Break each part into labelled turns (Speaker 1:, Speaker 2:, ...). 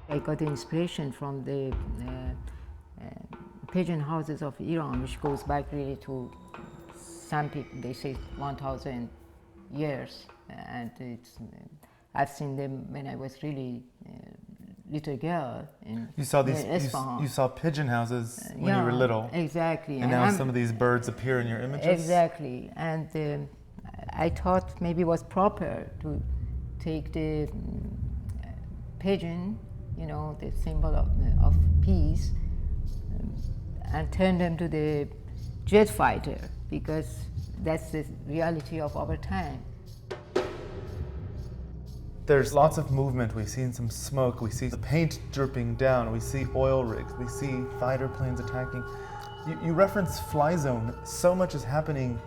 Speaker 1: I got the inspiration from the pigeon houses of Iran, which goes back really to some people, they say 1,000 years. And I've seen them when I was really little girl in Isfahan.
Speaker 2: You saw pigeon houses when you were little.
Speaker 1: Exactly.
Speaker 2: And now some of these birds appear in your images?
Speaker 1: Exactly. And I thought maybe it was proper to take the pigeon, you know, the symbol of peace, and turn them to the jet fighter, because that's the reality of our time.
Speaker 2: There's lots of movement. We've seen some smoke. We see the paint dripping down. We see oil rigs. We see fighter planes attacking. You reference fly zone. So much is happening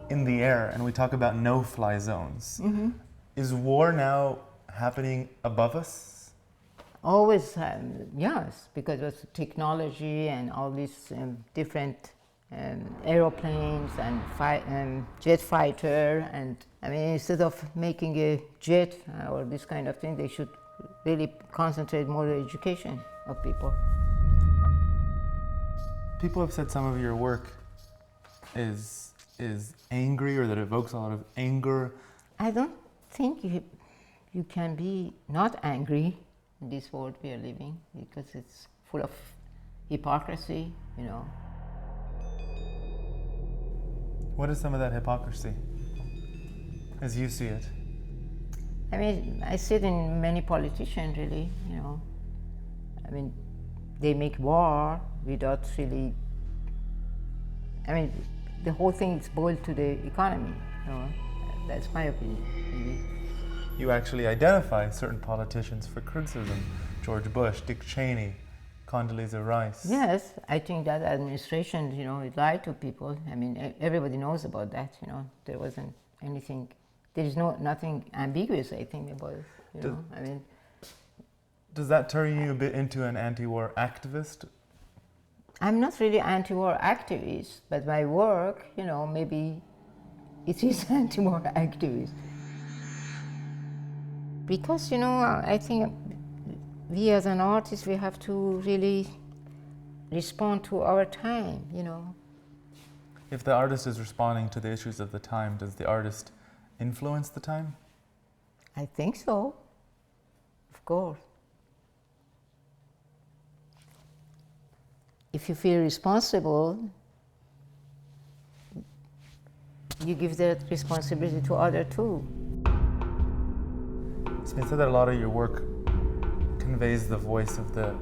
Speaker 2: in the air, and we talk about no-fly zones. Mm-hmm. Is war now happening above us?
Speaker 1: Always, yes, because of technology and all these different aeroplanes and jet fighter, and I mean, instead of making a jet or this kind of thing, they should really concentrate more on education of people.
Speaker 2: People have said some of your work is angry, or that evokes a lot of anger.
Speaker 1: I don't think you can be not angry in this world we are living, because it's full of hypocrisy, you know.
Speaker 2: What is some of that hypocrisy, as you see it?
Speaker 1: I mean, I see it in many politicians, really, you know. I mean, they make war without really, I mean, the whole thing is boiled to the economy, you know. That's my opinion, maybe.
Speaker 2: You actually identify certain politicians for criticism. George Bush, Dick Cheney, Condoleezza Rice.
Speaker 1: Yes, I think that administration, you know, it lied to people. I mean, everybody knows about that, you know. There wasn't anything, there is nothing ambiguous, I think, about it, you know. I mean,
Speaker 2: does that turn you a bit into an anti-war activist?
Speaker 1: I'm not really anti-war activist, but my work, you know, maybe it is anti-war activist. Because, you know, I think we as an artist, we have to really respond to our time, you know.
Speaker 2: If the artist is responding to the issues of the time, does the artist influence the time?
Speaker 1: I think so, of course. If you feel responsible, you give that responsibility to others too.
Speaker 2: It's been said that a lot of your work conveys the voice of the,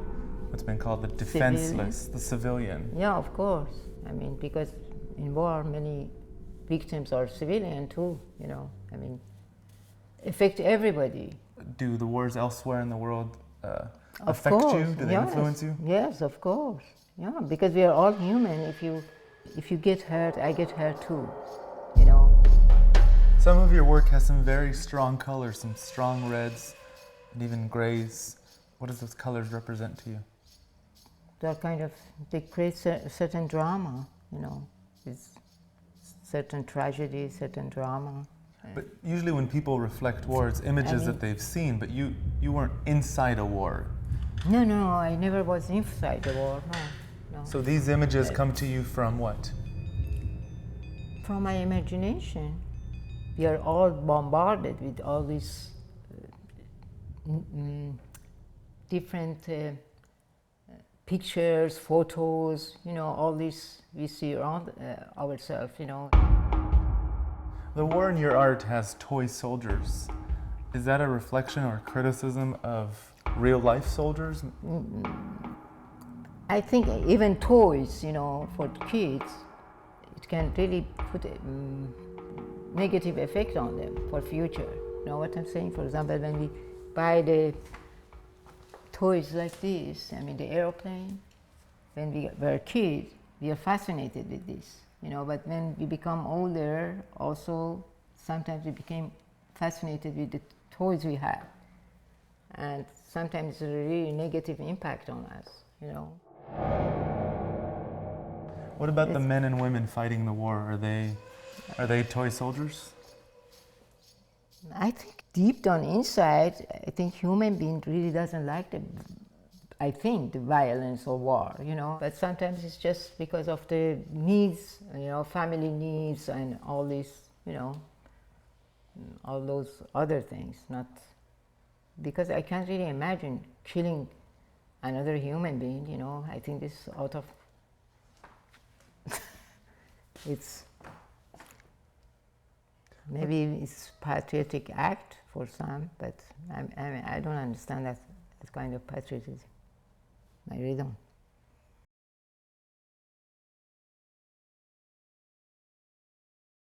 Speaker 2: what's been called the defenseless, the civilian.
Speaker 1: Yeah, of course. I mean, because in war, many victims are civilian too, you know. I mean, affect everybody.
Speaker 2: Do the wars elsewhere in the world affect you? Do they influence you?
Speaker 1: Yes, of course. Yeah, because we are all human. If you get hurt, I get hurt too, you know.
Speaker 2: Some of your work has some very strong colors, some strong reds and even grays. What does those colors represent to you?
Speaker 1: They're kind of, they create certain drama, you know. It's certain tragedy, certain drama.
Speaker 2: But usually when people reflect war, it's images that they've seen, but you weren't inside a war.
Speaker 1: No, I never was inside the war, no.
Speaker 2: So these images come to you from what?
Speaker 1: From my imagination. We are all bombarded with all these different pictures, photos, you know, all this we see around ourselves, you know.
Speaker 2: The war in your art has toy soldiers. Is that a reflection or a criticism of real life soldiers?
Speaker 1: I think even toys, you know, for kids, it can really put a negative effect on them for future. You know what I'm saying? For example, when we buy the toys like this, I mean the airplane, when we were kids, we are fascinated with this, you know, but when we become older, also sometimes we became fascinated with the toys we have. And sometimes it's a really negative impact on us, you know.
Speaker 2: What about the men and women fighting the war? Are they toy soldiers?
Speaker 1: I think deep down inside, I think human being really doesn't like the I think, the violence or war, you know. But sometimes it's just because of the needs, you know, family needs and all these, you know, all those other things. Not because I can't really imagine killing another human being, you know. I think this out of it's maybe it's patriotic act for some, but I don't understand that kind of patriotism. I really don't.